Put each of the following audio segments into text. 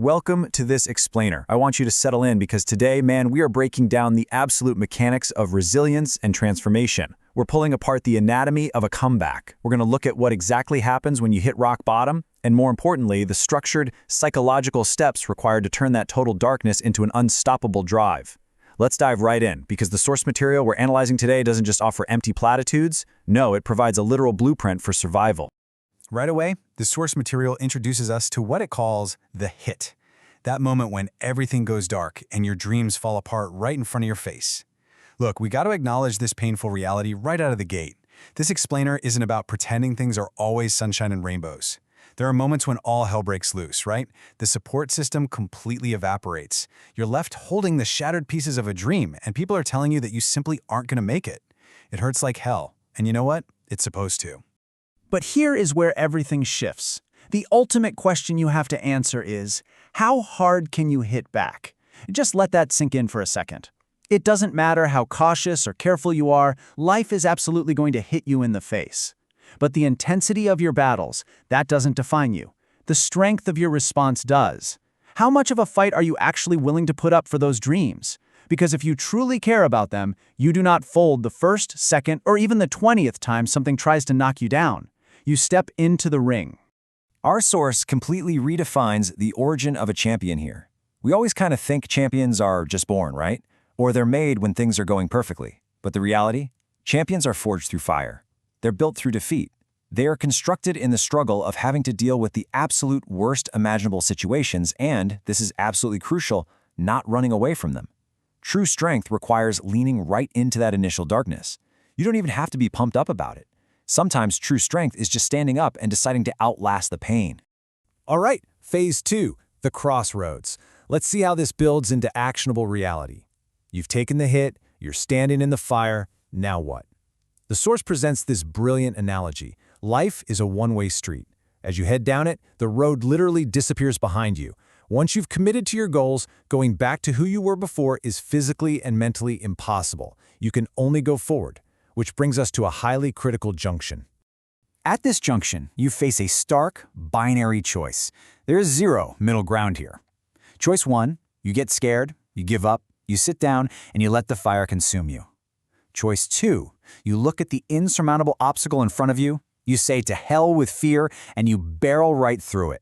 Welcome to this explainer. I want you to settle in because today, man, we are breaking down the absolute mechanics of resilience and transformation. We're pulling apart the anatomy of a comeback. We're going to look at what exactly happens when you hit rock bottom, and more importantly, the structured, psychological steps required to turn that total darkness into an unstoppable drive. Let's dive right in, because the source material we're analyzing today doesn't just offer empty platitudes. No, it provides a literal blueprint for survival. Right away, the source material introduces us to what it calls the hit. That moment when everything goes dark and your dreams fall apart right in front of your face. Look, we got to acknowledge this painful reality right out of the gate. This explainer isn't about pretending things are always sunshine and rainbows. There are moments when all hell breaks loose, right? The support system completely evaporates. You're left holding the shattered pieces of a dream, and people are telling you that you simply aren't going to make it. It hurts like hell, and you know what? It's supposed to. But here is where everything shifts. The ultimate question you have to answer is, how hard can you hit back? Just let that sink in for a second. It doesn't matter how cautious or careful you are, life is absolutely going to hit you in the face. But the intensity of your battles, that doesn't define you. The strength of your response does. How much of a fight are you actually willing to put up for those dreams? Because if you truly care about them, you do not fold the first, second, or even the 20th time something tries to knock you down. You step into the ring. Our source completely redefines the origin of a champion here. We always kind of think champions are just born, right? Or they're made when things are going perfectly. But the reality? Champions are forged through fire. They're built through defeat. They are constructed in the struggle of having to deal with the absolute worst imaginable situations and, this is absolutely crucial, not running away from them. True strength requires leaning right into that initial darkness. You don't even have to be pumped up about it. Sometimes true strength is just standing up and deciding to outlast the pain. All right, phase 2, the crossroads. Let's see how this builds into actionable reality. You've taken the hit, you're standing in the fire, now what? The source presents this brilliant analogy. Life is a one-way street. As you head down it, the road literally disappears behind you. Once you've committed to your goals, going back to who you were before is physically and mentally impossible. You can only go forward. Which brings us to a highly critical junction. At this junction, you face a stark, binary choice. There is zero middle ground here. Choice 1, you get scared, you give up, you sit down, and you let the fire consume you. Choice 2, you look at the insurmountable obstacle in front of you, you say to hell with fear, and you barrel right through it.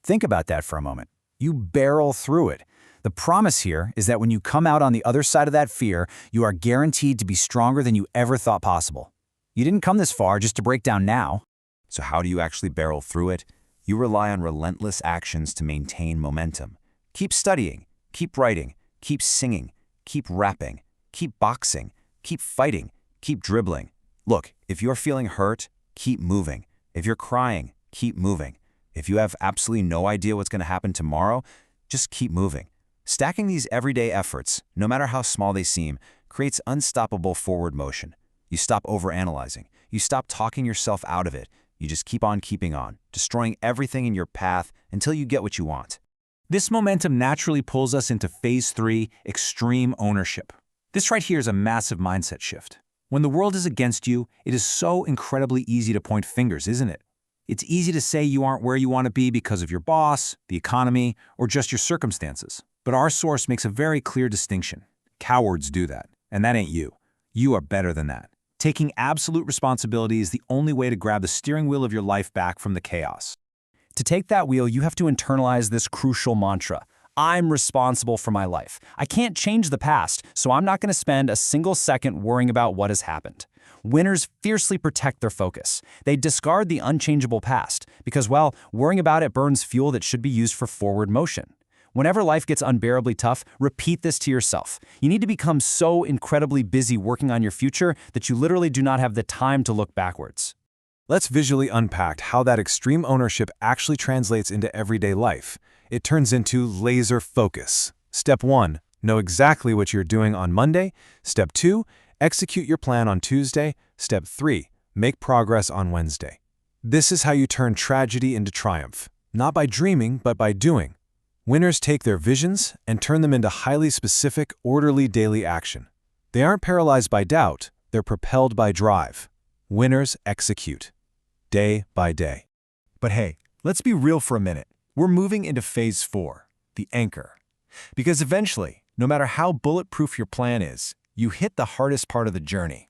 Think about that for a moment. You barrel through it. The promise here is that when you come out on the other side of that fear, you are guaranteed to be stronger than you ever thought possible. You didn't come this far just to break down now. So how do you actually barrel through it? You rely on relentless actions to maintain momentum. Keep studying, keep writing, keep singing, keep rapping, keep boxing, keep fighting, keep dribbling. Look, if you're feeling hurt, keep moving. If you're crying, keep moving. If you have absolutely no idea what's going to happen tomorrow, just keep moving. Stacking these everyday efforts, no matter how small they seem, creates unstoppable forward motion. You stop overanalyzing. You stop talking yourself out of it. You just keep on keeping on, destroying everything in your path until you get what you want. This momentum naturally pulls us into phase 3, extreme ownership. This right here is a massive mindset shift. When the world is against you, it is so incredibly easy to point fingers, isn't it? It's easy to say you aren't where you want to be because of your boss, the economy, or just your circumstances. But our source makes a very clear distinction. Cowards do that, and that ain't you. You are better than that. Taking absolute responsibility is the only way to grab the steering wheel of your life back from the chaos. To take that wheel, you have to internalize this crucial mantra. I'm responsible for my life. I can't change the past, so I'm not going to spend a single second worrying about what has happened. Winners fiercely protect their focus. They discard the unchangeable past because, well, worrying about it burns fuel that should be used for forward motion. Whenever life gets unbearably tough, repeat this to yourself. You need to become so incredibly busy working on your future that you literally do not have the time to look backwards. Let's visually unpack how that extreme ownership actually translates into everyday life. It turns into laser focus. Step 1, know exactly what you're doing on Monday. Step 2, execute your plan on Tuesday. Step 3, make progress on Wednesday. This is how you turn tragedy into triumph, not by dreaming, but by doing. Winners take their visions and turn them into highly specific, orderly daily action. They aren't paralyzed by doubt, they're propelled by drive. Winners execute, day by day. But hey, let's be real for a minute. We're moving into phase 4. the anchor. Because eventually, no matter how bulletproof your plan is, you hit the hardest part of the journey.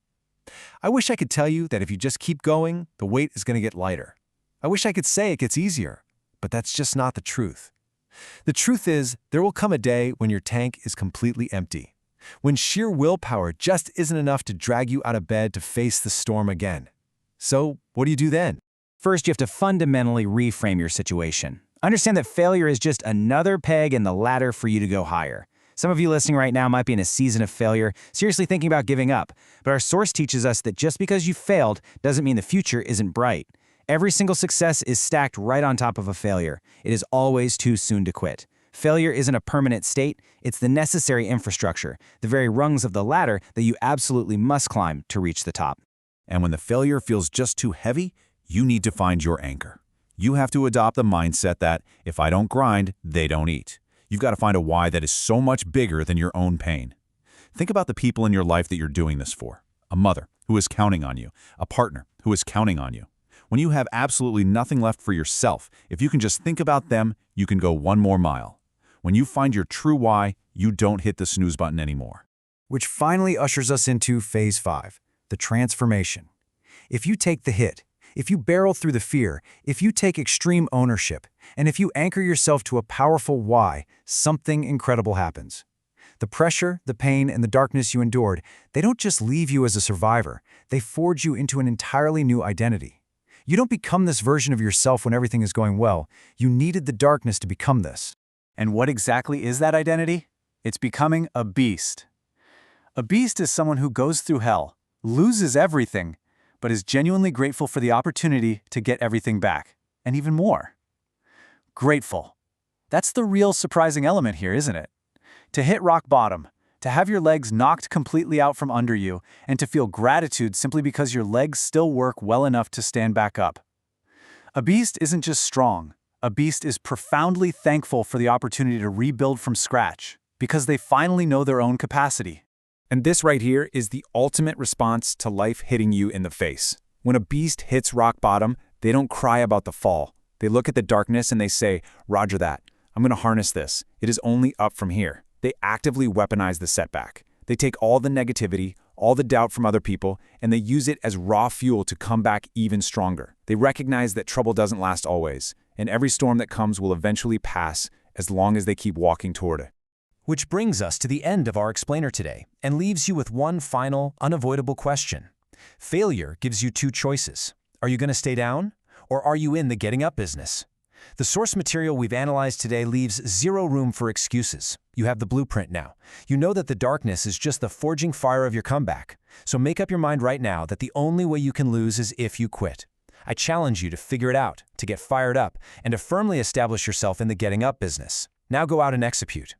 I wish I could tell you that if you just keep going, the weight is going to get lighter. I wish I could say it gets easier, but that's just not the truth. The truth is, there will come a day when your tank is completely empty, when sheer willpower just isn't enough to drag you out of bed to face the storm again. So, what do you do then? First, you have to fundamentally reframe your situation. Understand that failure is just another peg in the ladder for you to go higher. Some of you listening right now might be in a season of failure, seriously thinking about giving up. But our source teaches us that just because you failed doesn't mean the future isn't bright. Every single success is stacked right on top of a failure. It is always too soon to quit. Failure isn't a permanent state, it's the necessary infrastructure, the very rungs of the ladder that you absolutely must climb to reach the top. And when the failure feels just too heavy, you need to find your anchor. You have to adopt the mindset that if I don't grind, they don't eat. You've got to find a why that is so much bigger than your own pain. Think about the people in your life that you're doing this for. A mother who is counting on you, a partner who is counting on you. When you have absolutely nothing left for yourself, if you can just think about them, you can go one more mile. When you find your true why, you don't hit the snooze button anymore. Which finally ushers us into Phase 5, the transformation. If you take the hit, if you barrel through the fear, if you take extreme ownership, and if you anchor yourself to a powerful why, something incredible happens. The pressure, the pain, and the darkness you endured, they don't just leave you as a survivor, they forge you into an entirely new identity. You don't become this version of yourself when everything is going well. You needed the darkness to become this. And what exactly is that identity? It's becoming a beast. A beast is someone who goes through hell, loses everything, but is genuinely grateful for the opportunity to get everything back, and even more. Grateful. That's the real surprising element here, isn't it? To hit rock bottom, to have your legs knocked completely out from under you, and to feel gratitude simply because your legs still work well enough to stand back up. A beast isn't just strong. A beast is profoundly thankful for the opportunity to rebuild from scratch, because they finally know their own capacity. And this right here is the ultimate response to life hitting you in the face. When a beast hits rock bottom, they don't cry about the fall. They look at the darkness and they say, "Roger that. I'm going to harness this. It is only up from here." They actively weaponize the setback. They take all the negativity, all the doubt from other people, and they use it as raw fuel to come back even stronger. They recognize that trouble doesn't last always, and every storm that comes will eventually pass as long as they keep walking toward it. Which brings us to the end of our explainer today and leaves you with one final, unavoidable question. Failure gives you two choices. Are you going to stay down, or are you in the getting up business? The source material we've analyzed today leaves zero room for excuses. You have the blueprint now. You know that the darkness is just the forging fire of your comeback. So make up your mind right now that the only way you can lose is if you quit. I challenge you to figure it out, to get fired up, and to firmly establish yourself in the getting up business. Now go out and execute.